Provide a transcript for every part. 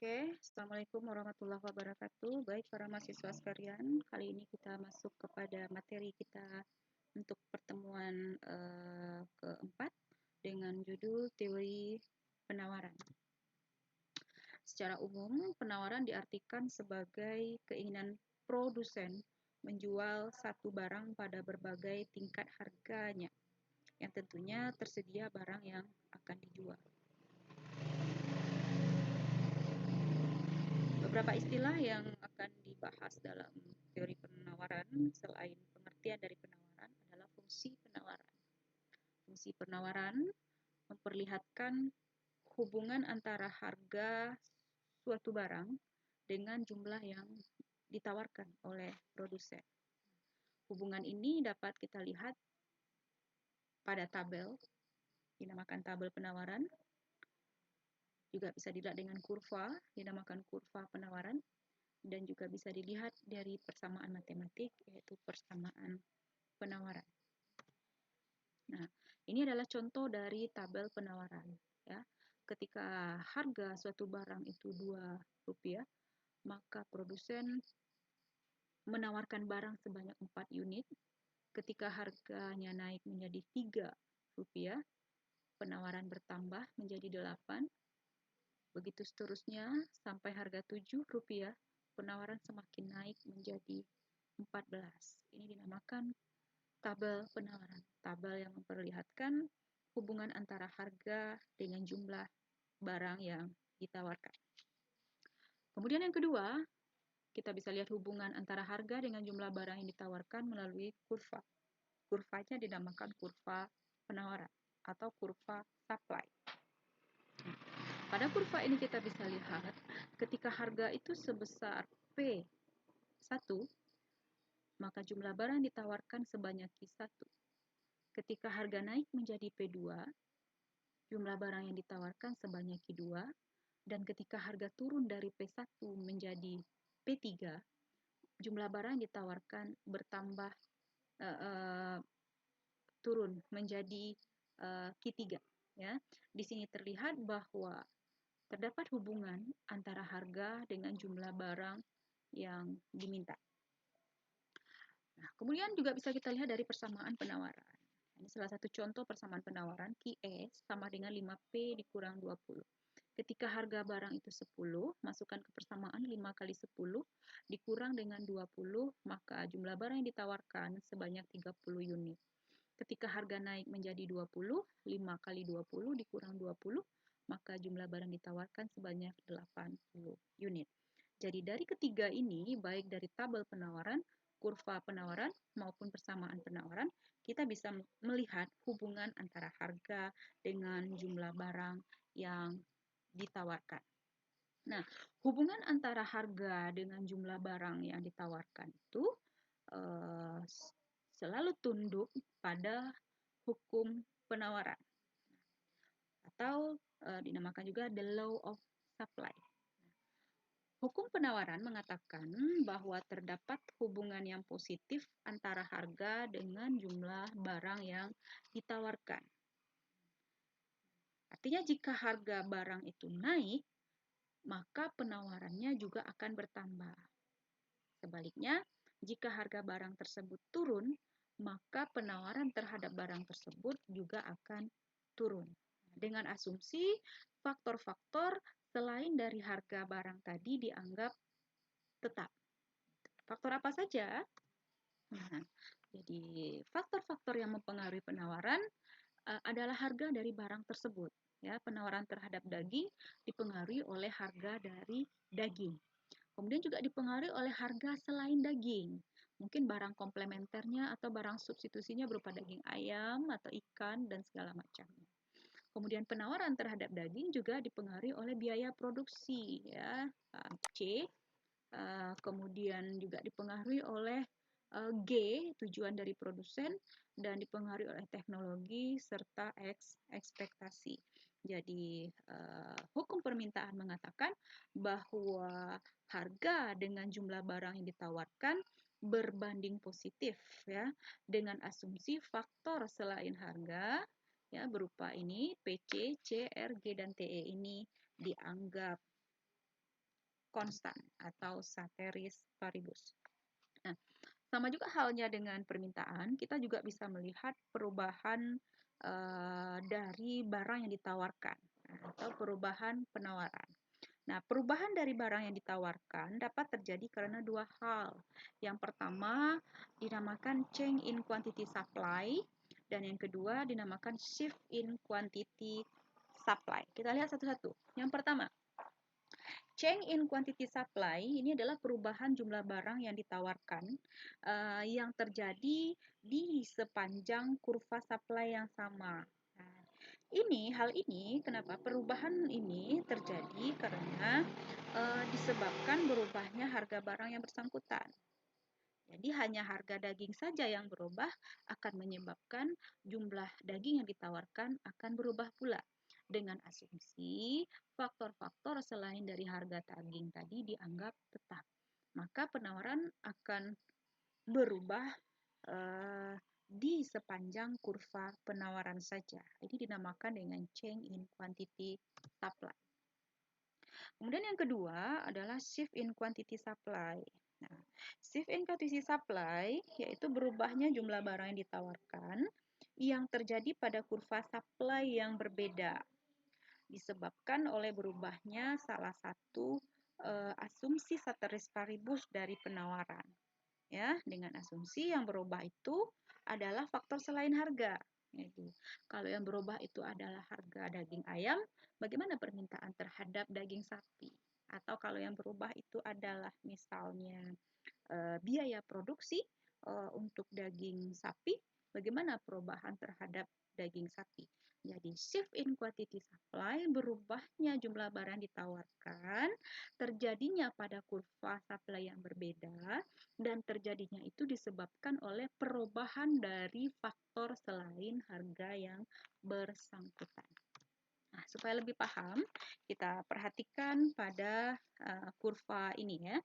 Oke, Assalamualaikum warahmatullahi wabarakatuh. Baik para mahasiswa sekalian, kali ini kita masuk kepada materi kita untuk pertemuan keempat dengan judul teori penawaran. Secara umum, penawaran diartikan sebagai keinginan produsen menjual satu barang pada berbagai tingkat harganya, yang tentunya tersedia barang yang akan dijual. Beberapa istilah yang akan dibahas dalam teori penawaran selain pengertian dari penawaran adalah fungsi penawaran. Fungsi penawaran memperlihatkan hubungan antara harga suatu barang dengan jumlah yang ditawarkan oleh produsen. Hubungan ini dapat kita lihat pada tabel, dinamakan tabel penawaran. Juga bisa dilihat dengan kurva, dinamakan kurva penawaran. Dan juga bisa dilihat dari persamaan matematik, yaitu persamaan penawaran. Nah, ini adalah contoh dari tabel penawaran. Ya. Ketika harga suatu barang itu Rp2, maka produsen menawarkan barang sebanyak 4 unit. Ketika harganya naik menjadi Rp3, penawaran bertambah menjadi 8. Begitu seterusnya sampai harga Rp7, penawaran semakin naik menjadi 14. Ini dinamakan tabel penawaran. Tabel yang memperlihatkan hubungan antara harga dengan jumlah barang yang ditawarkan. Kemudian yang kedua, kita bisa lihat hubungan antara harga dengan jumlah barang yang ditawarkan melalui kurva. Kurvanya dinamakan kurva penawaran atau kurva supply. Pada kurva ini kita bisa lihat ketika harga itu sebesar P1, maka jumlah barang ditawarkan sebanyak Q1. Ketika harga naik menjadi P2, jumlah barang yang ditawarkan sebanyak Q2. Dan ketika harga turun dari P1 menjadi P3, jumlah barang yang ditawarkan bertambah turun menjadi Q3. Ya. Di sini terlihat bahwa terdapat hubungan antara harga dengan jumlah barang yang diminta. Nah, kemudian juga bisa kita lihat dari persamaan penawaran. Ini salah satu contoh persamaan penawaran, QS sama dengan 5P dikurang 20. Ketika harga barang itu 10, masukkan ke persamaan 5 kali 10 dikurang dengan 20, maka jumlah barang yang ditawarkan sebanyak 30 unit. Ketika harga naik menjadi 20, 5 kali 20 dikurang 20, maka jumlah barang ditawarkan sebanyak 80 unit. Jadi dari ketiga ini, baik dari tabel penawaran, kurva penawaran, maupun persamaan penawaran, kita bisa melihat hubungan antara harga dengan jumlah barang yang ditawarkan. Nah, hubungan antara harga dengan jumlah barang yang ditawarkan itu selalu tunduk pada hukum penawaran atau dinamakan juga the law of supply. Hukum penawaran mengatakan bahwa terdapat hubungan yang positif antara harga dengan jumlah barang yang ditawarkan. Artinya jika harga barang itu naik, maka penawarannya juga akan bertambah. Sebaliknya, jika harga barang tersebut turun, maka penawaran terhadap barang tersebut juga akan turun. Dengan asumsi faktor-faktor selain dari harga barang tadi dianggap tetap. Faktor apa saja? Nah, jadi faktor-faktor yang mempengaruhi penawaran adalah harga dari barang tersebut. Ya, penawaran terhadap daging dipengaruhi oleh harga dari daging. Kemudian juga dipengaruhi oleh harga selain daging. Mungkin barang komplementernya atau barang substitusinya berupa daging ayam atau ikan dan segala macamnya. Kemudian penawaran terhadap daging juga dipengaruhi oleh biaya produksi, ya, C. Kemudian juga dipengaruhi oleh G, tujuan dari produsen, dan dipengaruhi oleh teknologi serta ekspektasi. Jadi hukum permintaan mengatakan bahwa harga dengan jumlah barang yang ditawarkan berbanding positif, ya, dengan asumsi faktor selain harga, ya, berupa ini PC, C, R, G, dan TE ini dianggap konstan atau ceteris paribus. Nah, sama juga halnya dengan permintaan, kita juga bisa melihat perubahan dari barang yang ditawarkan atau perubahan penawaran. Nah, perubahan dari barang yang ditawarkan dapat terjadi karena dua hal. Yang pertama dinamakan change in quantity supply dan yang kedua dinamakan shift in quantity supply. Kita lihat satu-satu. Yang pertama, change in quantity supply ini adalah perubahan jumlah barang yang ditawarkan yang terjadi di sepanjang kurva supply yang sama. Nah, hal ini kenapa perubahan ini terjadi karena disebabkan berubahnya harga barang yang bersangkutan. Jadi hanya harga daging saja yang berubah akan menyebabkan jumlah daging yang ditawarkan akan berubah pula. Dengan asumsi faktor-faktor selain dari harga daging tadi dianggap tetap. Maka penawaran akan berubah di sepanjang kurva penawaran saja. Ini dinamakan dengan change in quantity supply. Kemudian yang kedua adalah shift in quantity supply. Nah, shift in quantity supply yaitu berubahnya jumlah barang yang ditawarkan yang terjadi pada kurva supply yang berbeda disebabkan oleh berubahnya salah satu asumsi ceteris paribus dari penawaran. Ya, dengan asumsi yang berubah itu adalah faktor selain harga. Yaitu, kalau yang berubah itu adalah harga daging ayam, bagaimana permintaan terhadap daging sapi? Atau kalau yang berubah itu adalah misalnya biaya produksi untuk daging sapi, bagaimana perubahan terhadap daging sapi? Jadi shift in quantity supply, berubahnya jumlah barang ditawarkan, terjadinya pada kurva supply yang berbeda, dan terjadinya itu disebabkan oleh perubahan dari faktor selain harga yang bersangkutan. Nah, supaya lebih paham, kita perhatikan pada kurva ini ya.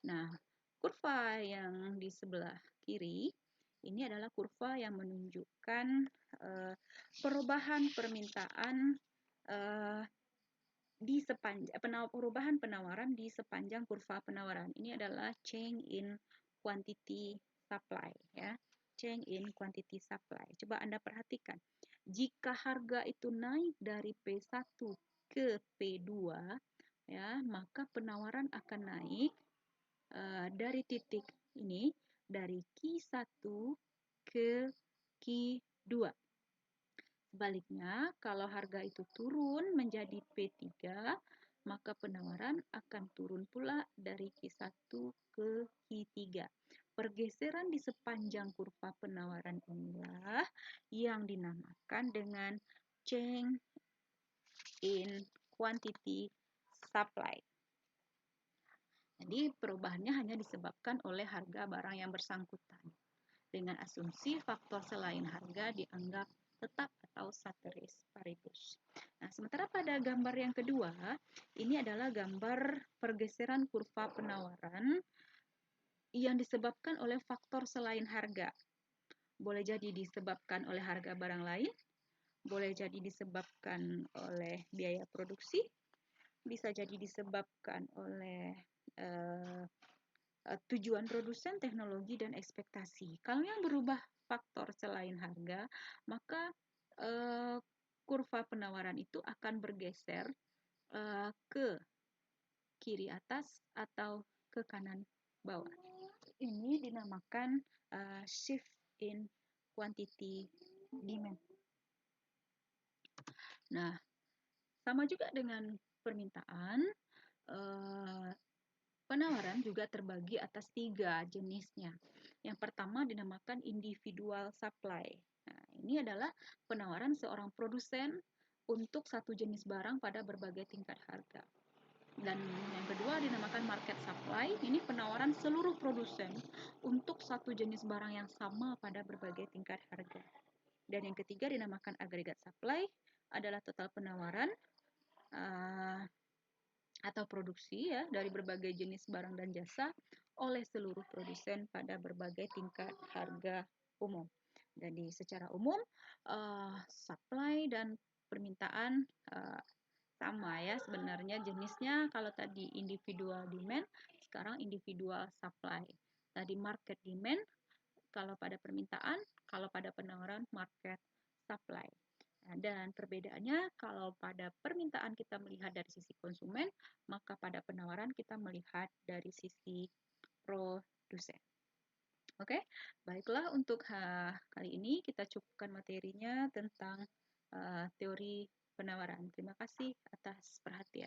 Nah, kurva yang di sebelah kiri ini adalah kurva yang menunjukkan perubahan permintaan di sepanjang perubahan penawaran di sepanjang kurva penawaran. Ini adalah change in quantity supply ya. Change in quantity supply. Coba Anda perhatikan. Jika harga itu naik dari P1 ke P2 ya, maka penawaran akan naik dari titik ini dari Q1 ke Q2. Sebaliknya, kalau harga itu turun menjadi P3, maka penawaran akan turun pula dari Q1 ke Q3. Pergeseran di sepanjang kurva penawaran inilah yang dinamakan dengan change in quantity supply. Jadi perubahannya hanya disebabkan oleh harga barang yang bersangkutan. Dengan asumsi faktor selain harga dianggap tetap atau ceteris paribus. Nah, sementara pada gambar yang kedua, ini adalah gambar pergeseran kurva penawaran yang disebabkan oleh faktor selain harga. Boleh jadi disebabkan oleh harga barang lain, boleh jadi disebabkan oleh biaya produksi, bisa jadi disebabkan oleh tujuan produsen, teknologi, dan ekspektasi. Kalau yang berubah faktor selain harga, maka kurva penawaran itu akan bergeser ke kiri atas atau ke kanan bawah. Ini dinamakan shift in quantity demand. Nah, sama juga dengan permintaan, penawaran juga terbagi atas 3 jenisnya. Yang pertama dinamakan individual supply. Nah, ini adalah penawaran seorang produsen untuk satu jenis barang pada berbagai tingkat harga. Dan yang kedua dinamakan market supply. Ini penawaran seluruh produsen untuk satu jenis barang yang sama pada berbagai tingkat harga. Dan yang ketiga dinamakan aggregate supply, adalah total penawaran atau produksi ya dari berbagai jenis barang dan jasa oleh seluruh produsen pada berbagai tingkat harga umum. Jadi secara umum supply dan permintaan sama ya sebenarnya jenisnya. Kalau tadi individual demand, sekarang individual supply. Tadi market demand, kalau pada permintaan, kalau pada penawaran market supply. Nah, dan perbedaannya kalau pada permintaan kita melihat dari sisi konsumen, maka pada penawaran kita melihat dari sisi produsen. Oke, baiklah untuk kali ini kita cukupkan materinya tentang teori penawaran. Terima kasih atas perhatian.